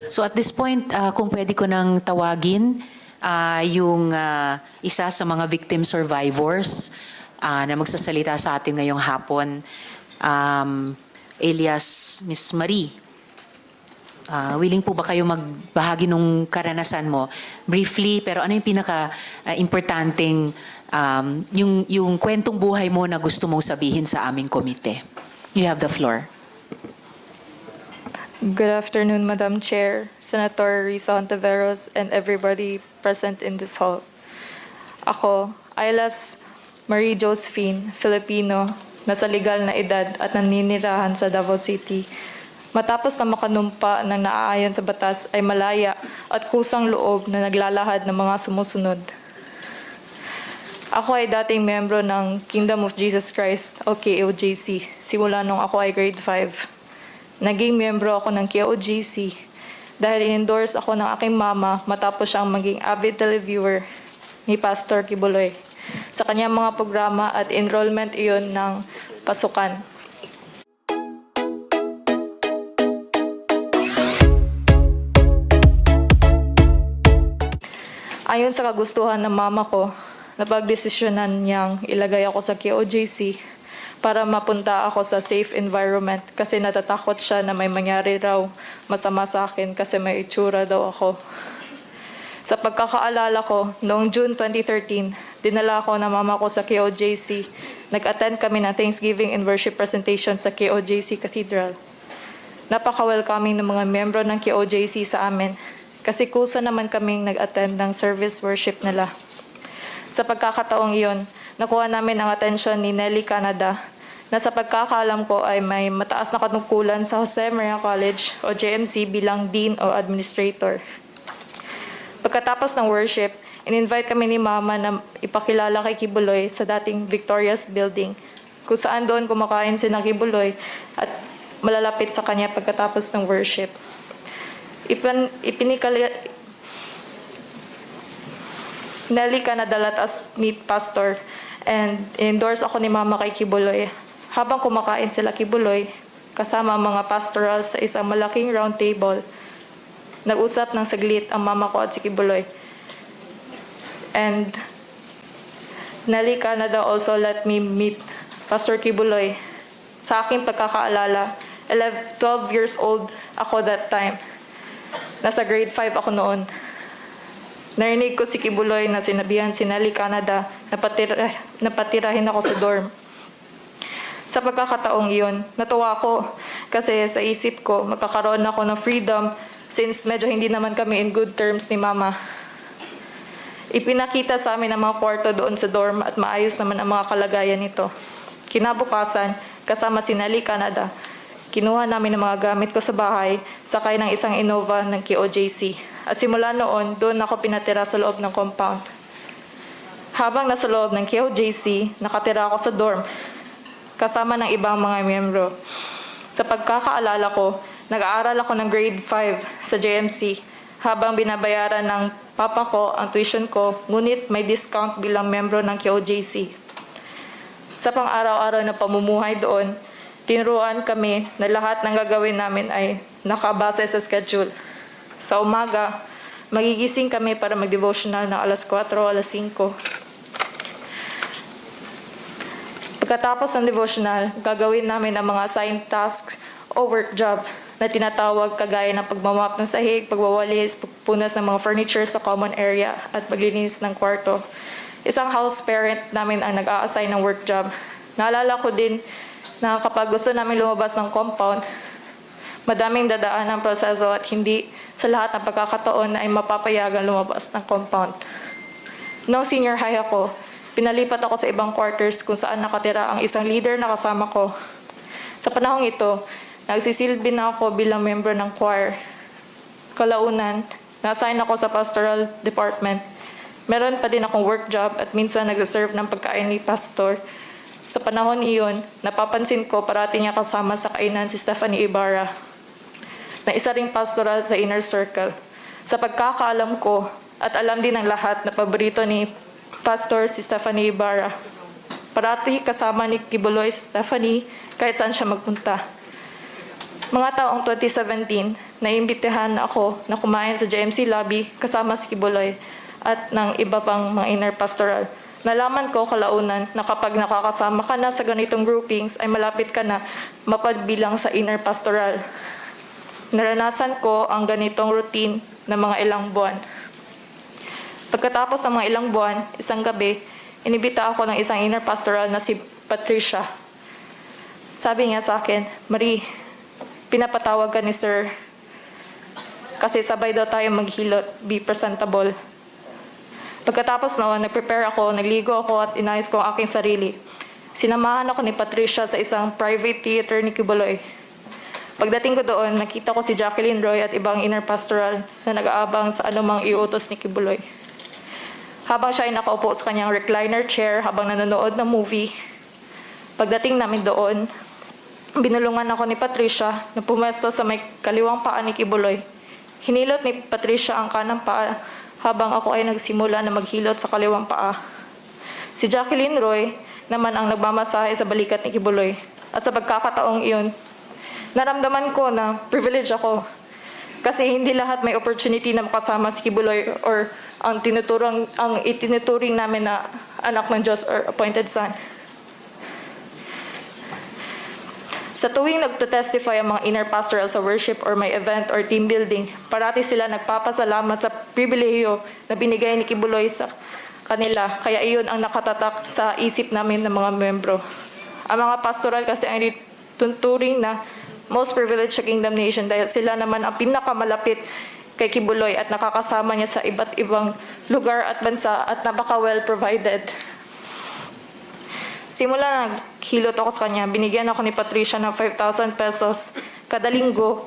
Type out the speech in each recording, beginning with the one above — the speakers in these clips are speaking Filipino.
So at this point, kung pwede ko nang tawagin yung isa sa mga victim survivors na magsasalita sa atin ngayong hapon, alias Miss Marie. Willing po ba kayo magbahagi ng karanasan mo? Briefly, pero ano yung pinaka-importanting yung kwentong buhay mo na gusto mong sabihin sa aming komite? You have the floor. Good afternoon, Madam Chair, Senator Risa Hontiveros, and everybody present in this hall. Ako, alias Marie Josephine, Filipino, nasa legal na edad at naninirahan sa Davao City. Matapos na makanumpa ng naaayon sa batas ay malaya at kusang loob na naglalahad ng mga sumusunod. Ako ay dating membro ng Kingdom of Jesus Christ o KOJC simula nung ako ay grade 5. Naging miyembro ako ng KOJC dahil in-endorse ako ng aking mama matapos siyang maging avid televiewer ni Pastor Kibuloy sa kanyang mga programa at enrollment iyon ng pasukan. Ayon sa kagustuhan ng mama ko, napagdesisyonan niyang ilagay ako sa KOJC para mapunta ako sa safe environment kasi natatakot siya na may mangyari raw masama sa akin kasi may itsura daw ako. Sa pagkakaalala ko, noong June 2013, dinala ako ng mama ko sa KOJC. Nag-attend kami ng Thanksgiving and worship presentation sa KOJC Cathedral. Napaka-welcoming ng mga miyembro ng KOJC sa amin kasi kusa naman kaming nag-attend ng service worship nila. Sa pagkakataong iyon, nakuha namin ang atensyon ni Nelly Canada na sa pagkakaalam ko ay may mataas na katungkulan sa Jose Maria College o JMC bilang Dean o Administrator. Pagkatapos ng worship, in-invite kami ni Mama na ipakilala kay Kibuloy sa dating Victoria's Building kung saan doon kumakain si Kibuloy at malalapit sa kanya pagkatapos ng worship. Nelly Canada let us meet Pastor and endorse ako ni Mama kay Kibuloy. Habang kumakain sila Kibuloy, kasama ang mga pastoral sa isang malaking round table, nag-usap ng saglit ang mama ko at si Kibuloy. And Nelly Canada also let me meet Pastor Kibuloy. Sa aking pagkakaalala, 12 years old ako that time. Nasa grade 5 ako noon. Narinig ko si Kibuloy na sinabihan si Nelly Canada na patirahin ako sa dorm. Sa pagkakataong iyon, natuwa ako kasi sa isip ko magkakaroon ako ng freedom since medyo hindi naman kami in good terms ni Mama. Ipinakita sa amin ang mga kwarto doon sa dorm at maayos naman ang mga kalagayan nito. Kinabukasan, kasama si Nelly Canada, kinuha namin ang mga gamit ko sa bahay, sakay ng isang Innova ng KOJC. At simula noon, doon ako pinatira sa loob ng compound. Habang nasa loob ng KOJC, nakatira ako sa dorm, kasama ng ibang mga miyembro. Sa pagkakaalala ko, nag-aaral ako ng grade 5 sa JMC, habang binabayaran ng papa ko ang tuition ko, ngunit may discount bilang miyembro ng KOJC. Sa pang-araw-araw na pamumuhay doon, tinuruan kami na lahat ng gagawin namin ay nakabase sa schedule. Sa umaga, magigising kami para mag-devotional ng alas 4 o alas 5. Pagkatapos ng devotional, gagawin namin ang mga assigned tasks o work job na tinatawag kagaya ng pagmamap ng sahig, pagwawalis, pagpunas ng mga furniture sa common area at paglinis ng kwarto. Isang house parent namin ang nag-a-assign ng work job. Naalala ko din na kapag gusto namin lumabas ng compound, madaming dadaan ang proseso at hindi sa lahat ng pagkakataon ay mapapayagan lumabas ng compound. Noong senior high ako, pinalipat ako sa ibang quarters kung saan nakatira ang isang leader na kasama ko. Sa panahong ito, nagsisilbi na ako bilang member ng choir. Kalaunan, na-assign ako sa pastoral department. Meron pa din akong work job at minsan nagsaserve ng pagkain ni pastor. Sa panahon iyon, napapansin ko parati niya kasama sa kainan si Stephanie Ibarra, na isa ring pastoral sa inner circle. Sa pagkakaalam ko at alam din ng lahat na paborito ni Pastor si Stephanie Ibarra. Parati kasama ni Kibuloy si Stephanie kahit saan siya magpunta. Mga taong 2017, naimbitahan ako na kumain sa JMC lobby kasama si Kibuloy at ng iba pang mga inner pastoral. Nalaman ko kalaunan na kapag nakakasama ka na sa ganitong groupings ay malapit ka na mapagbilang sa inner pastoral. Naranasan ko ang ganitong routine na mga ilang buwan. Pagkatapos ng mga ilang buwan, isang gabi, inibita ako ng isang inner pastoral na si Patricia. Sabi niya sa akin, Marie, pinapatawag ka ni Sir kasi sabay daw tayo maghilot, be presentable. Pagkatapos noon, nag-prepare ako, nagligo ako at inayos ko ang aking sarili. Sinamahan ako ni Patricia sa isang private theater ni Kibuloy. Pagdating ko doon, nakita ko si Jacqueline Roy at ibang inner pastoral na nag-aabang sa anumang iutos ni Kibuloy. Habang siya ay nakaupo sa kanyang recliner chair habang nanonood ng movie, pagdating namin doon, binulungan ako ni Patricia na pumesto sa may kaliwang paa ni Kibuloy. Hinilot ni Patricia ang kanang paa habang ako ay nagsimula na maghilot sa kaliwang paa. Si Jacqueline Roy naman ang nagmamasahe sa balikat ni Kibuloy. At sa pagkakataong iyon, naramdaman ko na privilege ako. Kasi hindi lahat may opportunity na makasama si Kibuloy or ang itinuturing namin na anak ng Diyos or appointed son. Sa tuwing nagtotestify ang mga inner pastoral sa worship or may event or team building, parati sila nagpapasalamat sa pribilehiyo na binigay ni Kibuloy sa kanila. Kaya iyon ang nakatatak sa isip namin ng mga membro. Ang mga pastoral kasi ang ituturing na most privileged sa Kingdom Nation dahil sila naman ang pinakamalapit kay Kibuloy at nakakasama niya sa iba't ibang lugar at bansa at napaka-well provided. Simula na naghilot ako sa kanya, binigyan ako ni Patricia ng 5,000 pesos kada linggo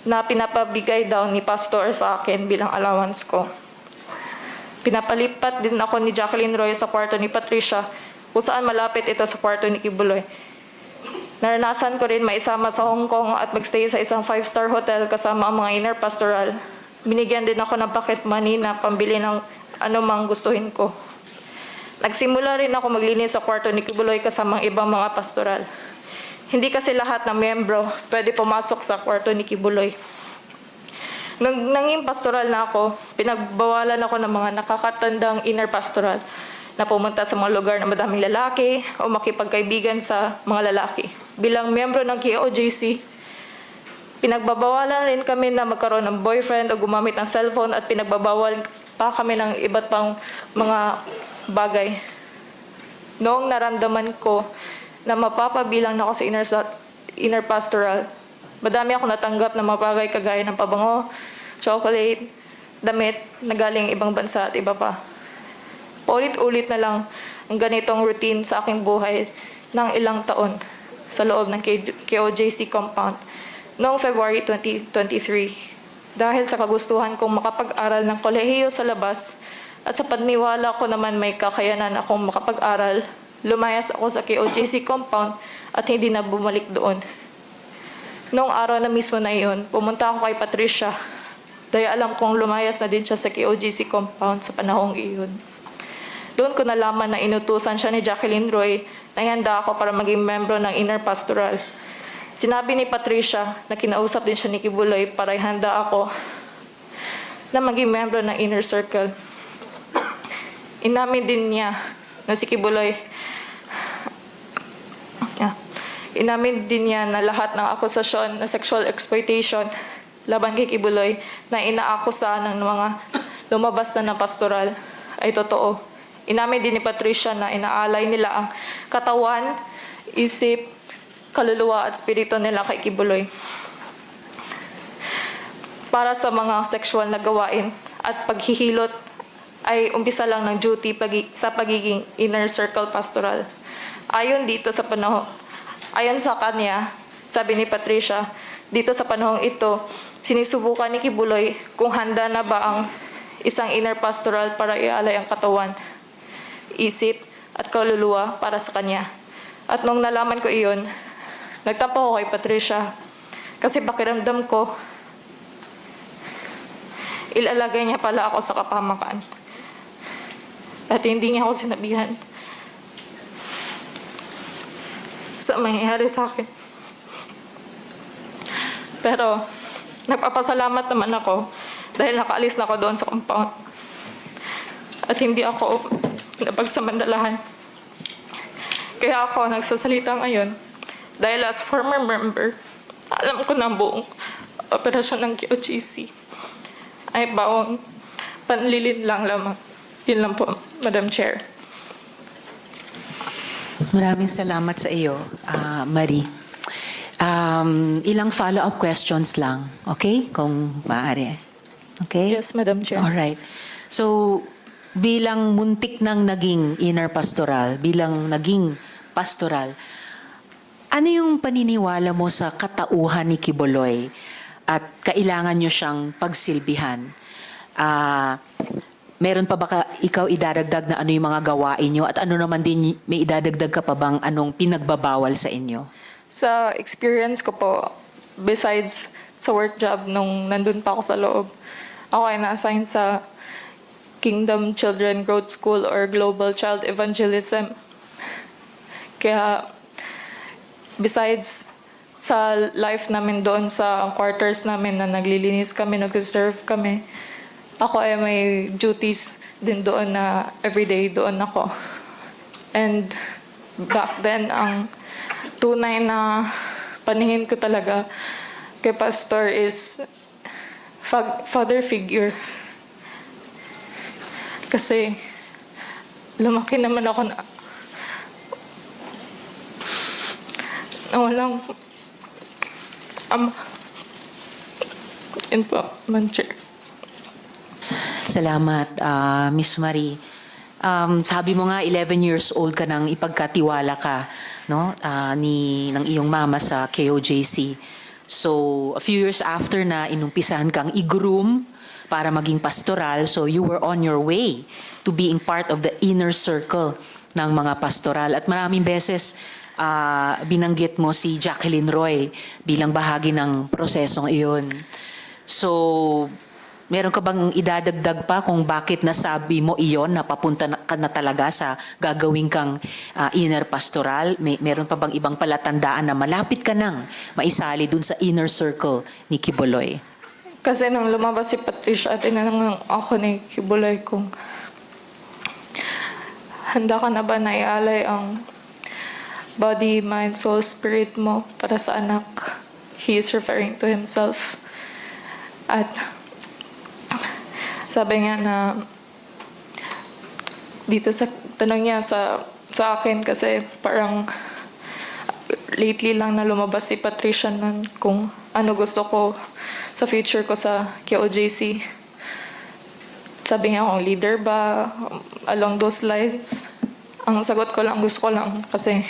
na pinapabigay daw ni Pastor sa akin bilang allowance ko. Pinapalipat din ako ni Jacqueline Roy sa kwarto ni Patricia kung saan malapit ito sa kwarto ni Kibuloy. Naranasan ko rin maisama sa Hong Kong at magstay sa isang 5-star hotel kasama ang mga inner pastoral. Binigyan din ako ng pocket money na pambili ng anumang gustuhin ko. Nagsimula rin ako maglinis sa kwarto ni Kibuloy kasama ang ibang mga pastoral. Hindi kasi lahat ng miyembro pwede pumasok sa kwarto ni Kibuloy. Nung nanging pastoral na ako, pinagbawalan ako ng mga nakakatandang inner pastoral na pumunta sa mga lugar na madaming lalaki o makipagkaibigan sa mga lalaki. Bilang miyembro ng KOJC, pinagbabawalan rin kami na magkaroon ng boyfriend o gumamit ng cellphone at pinagbabawal pa kami ng iba't pang mga bagay. Noong naramdaman ko na mapapabilang na ako sa inner pastoral, madami ako natanggap na mga bagay kagaya ng pabango, chocolate, damit na galing ibang bansa at iba pa. Paulit-ulit na lang ang ganitong routine sa aking buhay ng ilang taon sa loob ng KOJC compound noong February 2023. Dahil sa kagustuhan kong makapag-aral ng kolehiyo sa labas at sa paniwala ko naman may kakayanan akong makapag-aral, lumayas ako sa KOJC compound at hindi na bumalik doon. Noong araw na mismo na iyon, pumunta ako kay Patricia dahil alam kong lumayas na din siya sa KOJC compound sa panahong iyon. Doon ko nalaman na inutusan siya ni Jacqueline Roy na handa ako para maging membro ng inner pastoral. Sinabi ni Patricia na kinausap din siya ni Kibuloy para ihanda ako na maging membro ng inner circle. Inamin din niya na si Kibuloy, inamin din niya na lahat ng akusasyon na sexual exploitation laban kay Kibuloy na inaakusa ng mga lumabas na pastoral ay totoo. Inamin din ni Patricia na inaalay nila ang katawan, isip, kaluluwa at spirito nila kay Kibuloy para sa mga sexual na gawain at paghihilot ay umpisa lang ng duty sa pagiging inner circle pastoral. Ayon sa kanya, sabi ni Patricia, dito sa panahong ito, sinisubukan ni Kibuloy kung handa na ba ang isang inner pastoral para ialay ang katawan, isip at kaluluwa para sa kanya. At nung nalaman ko iyon, nagtampo ako kay Patricia kasi pakiramdam ko ilalagay niya pala ako sa kapahamakan. At hindi niya ako sinabihan sa mangyayari sa akin. Pero nagpapasalamat naman ako dahil nakaalis na ako doon sa compound. At hindi ako napagsamandalahan. Kaya ako nagsasalita ngayon dahil as former member, alam ko na ang buong operasyon ng KOJC ay bawang panlilin lang lamang. Yun lang po, Madam Chair. Maraming salamat sa iyo, Marie. Ilang follow-up questions lang, okay? Kung maaari. Okay? Yes, Madam Chair. Alright. So, bilang muntik nang naging inner pastoral, bilang naging pastoral, ano yung paniniwala mo sa katauhan ni Quiboloy at kailangan nyo siyang pagsilbihan? Meron pa ba ikaw idadagdag na ano yung mga gawain nyo at ano naman din may idadagdag ka pa bang anong pinagbabawal sa inyo? Sa experience ko po, besides sa work job nung nandun pa ako sa loob, ako ay na-assign sa Kingdom Children Growth School or Global Child Evangelism. Kaya, besides sa life namin doon sa quarters namin na naglilinis kami, nag-serve kami, ako ay may duties din doon na everyday doon ako. And back then, ang tunay na paningin ko talaga kay Pastor is father figure. Kasi lumaki naman ako na walang ama. Yun po, Madam Chair. Salamat, Miss Marie. Sabi mo nga 11 years old ka nang ipagkatiwala ka, no, ng iyong mama sa KOJC. So, a few years after na inumpisahan kang i-groom para maging pastoral, so you were on your way to being part of the inner circle ng mga pastoral. At maraming beses binanggit mo si Jacqueline Roy bilang bahagi ng prosesong iyon. So, meron ka bang idadagdag pa kung bakit nasabi mo iyon na papunta ka na talaga sa gagawin kang inner pastoral? Meron pa bang ibang palatandaan na malapit ka nang maisali dun sa inner circle ni Quiboloy? Kasi nung lumabas si Patricia, tinanong ako ni Quiboloy kung handa ka na ba na ialay ang body, mind, soul, spirit mo para sa anak. He is referring to himself. At sabi niya na dito sa tanong niya sa akin kasi parang lately lang na lumabas si Patricia nun kung ano gusto ko sa future ko sa KOJC. Sabi niya kung leader ba, along those lines. Ang sagot ko lang, gusto ko lang kasi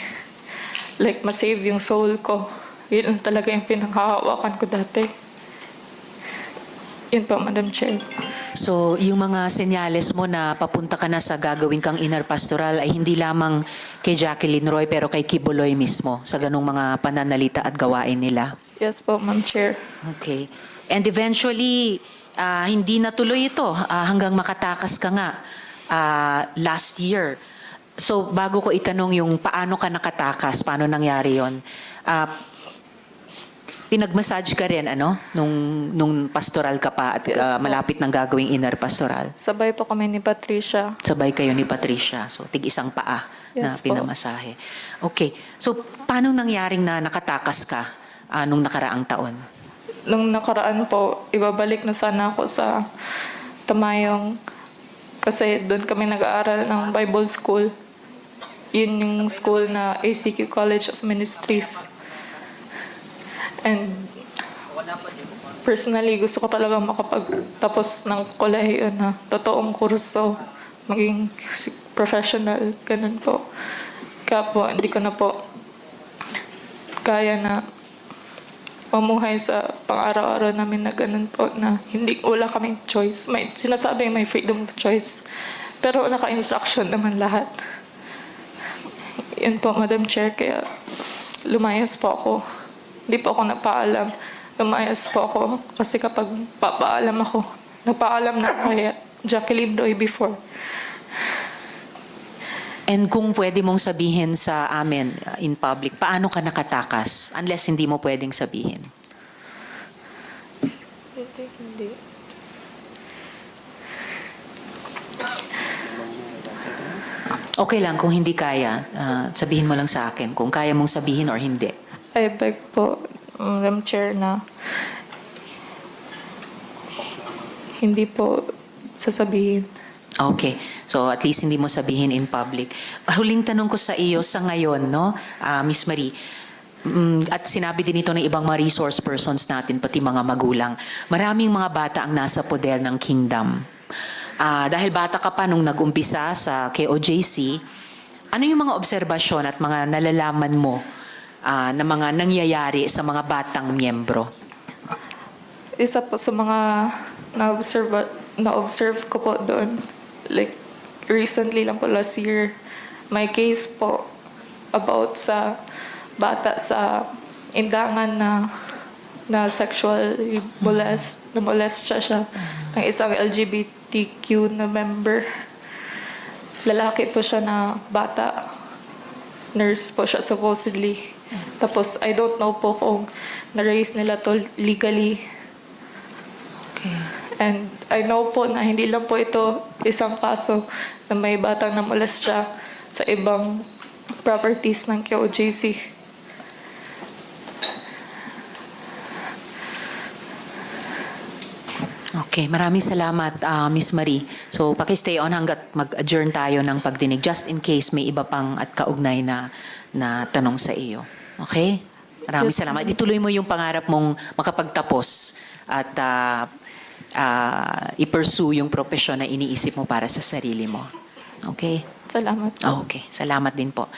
like masave yung soul ko. Yun talaga yung pinanghahawakan ko dati. Yun po, Madam Chair. So, yung mga senyales mo na papunta ka na sa gagawin kang inner pastoral ay hindi lamang kay Jacqueline Roy pero kay Quiboloy mismo sa ganung mga pananalita at gawain nila. Yes po, Ma'am Chair. Okay. And eventually, hindi natuloy ito hanggang makatakas ka nga last year. So, bago ko itanong yung paano ka nakatakas, paano nangyari yon? Pinag-massage ka rin, ano? Nung pastoral ka pa at Yes, malapit ng gagawing inner pastoral. Sabay po kami ni Patricia. Sabay kayo ni Patricia. So, tig-isang paa na Yes po. pinamasahe. Okay. So, paano nangyaring na nakatakas ka nung nakaraang taon? Nung nakaraan po, ibabalik na sana ako sa Tamayong kasi doon kami nag-aaral ng Bible School. Yun yung school na ACQ College of Ministries. And personally, gusto ko talaga makapagtapos ng kolehiyo na totoong kurso, maging professional, ganun po. Kaya po, hindi ko na po kaya na mamuhay sa pang-araw-araw namin na ganun po, na wala kaming choice. Sinasabi may freedom of choice. Pero naka-instruction naman lahat. Yun po, Madam Chair, kaya lumayas po ako. Hindi po ako nagpaalam. Lumayas po ako kasi kapag papaalam ako, nagpaalam na ako kay Jacqueline Roy before. And kung pwede mong sabihin sa amin in public, paano ka nakatakas? Unless hindi mo pwedeng sabihin. Hindi. Okay lang kung hindi kaya, sabihin mo lang sa akin kung kaya mong sabihin or hindi. I beg po, Madam Chair, na hindi po sasabihin. Okay. So at least hindi mo sabihin in public. Huling tanong ko sa iyo sa ngayon, no, Miss Marie. At sinabi din ito ng ibang mga resource persons natin, pati mga magulang. Maraming mga bata ang nasa poder ng kingdom. Dahil bata ka pa nung nag-umpisa sa KOJC, ano yung mga obserbasyon at mga nalalaman mo na mga nangyayari sa mga batang miyembro? Isa po sa mga na-observe ko po doon, like recently lang po last year, may case po about sa bata sa Indangan na sexually molest siya ng isang LGBTQ na member. Lalaki po siya na bata. Nurse po siya supposedly. Tapos I don't know po kung na-raise nila to legally. Okay. And I know po na hindi lang po ito isang kaso na may batang namolest siya sa ibang properties ng KOJC. Okay, maraming salamat, Miss Marie. So, paki-stay on hanggat mag-adjourn tayo ng pagdinig just in case may iba pang at kaugnay na tanong sa iyo. Okay? Maraming Yes, salamat. Ituloy mo yung pangarap mong makapagtapos at i-pursue yung profesyon na iniisip mo para sa sarili mo. Okay? Salamat po. Okay, salamat din po.